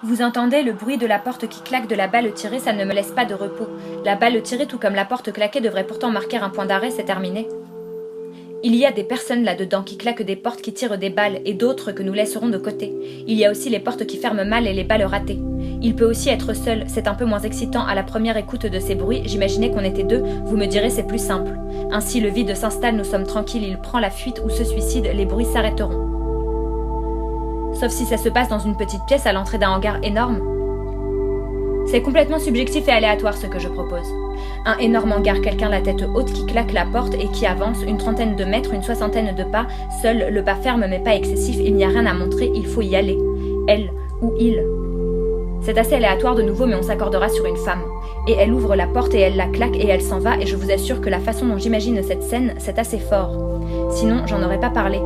Vous entendez le bruit de la porte qui claque, de la balle tirée, ça ne me laisse pas de repos. La balle tirée, tout comme la porte claquée, devrait pourtant marquer un point d'arrêt, c'est terminé. Il y a des personnes là-dedans qui claquent des portes, qui tirent des balles, et d'autres que nous laisserons de côté. Il y a aussi les portes qui ferment mal et les balles ratées. Il peut aussi être seul, c'est un peu moins excitant à la première écoute de ces bruits, j'imaginais qu'on était deux, vous me direz c'est plus simple. Ainsi le vide s'installe, nous sommes tranquilles, il prend la fuite ou se suicide, les bruits s'arrêteront. Sauf si ça se passe dans une petite pièce à l'entrée d'un hangar énorme. C'est complètement subjectif et aléatoire ce que je propose. Un énorme hangar, quelqu'un la tête haute qui claque la porte et qui avance, une trentaine de mètres, une soixantaine de pas, seul, le pas ferme mais pas excessif, il n'y a rien à montrer, il faut y aller. Elle ou il. C'est assez aléatoire de nouveau mais on s'accordera sur une femme. Et elle ouvre la porte et elle la claque et elle s'en va et je vous assure que la façon dont j'imagine cette scène, c'est assez fort. Sinon, j'en aurais pas parlé.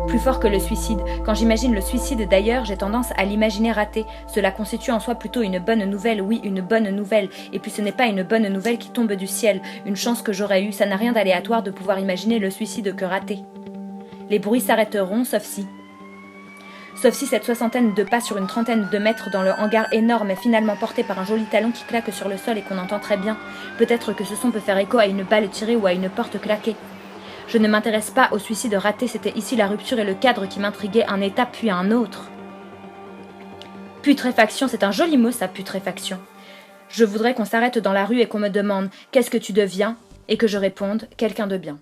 Plus fort que le suicide. Quand j'imagine le suicide d'ailleurs, j'ai tendance à l'imaginer raté. Cela constitue en soi plutôt une bonne nouvelle, oui, une bonne nouvelle. Et puis ce n'est pas une bonne nouvelle qui tombe du ciel, une chance que j'aurais eue, ça n'a rien d'aléatoire de pouvoir imaginer le suicide que raté. Les bruits s'arrêteront, sauf si cette soixantaine de pas sur une trentaine de mètres dans le hangar énorme est finalement porté par un joli talon qui claque sur le sol et qu'on entend très bien. Peut-être que ce son peut faire écho à une balle tirée ou à une porte claquée. Je ne m'intéresse pas au suicide raté, c'était ici la rupture et le cadre qui m'intriguaient, un état puis un autre. Putréfaction, c'est un joli mot ça, putréfaction. Je voudrais qu'on s'arrête dans la rue et qu'on me demande « Qu'est-ce que tu deviens ?» et que je réponde « Quelqu'un de bien ».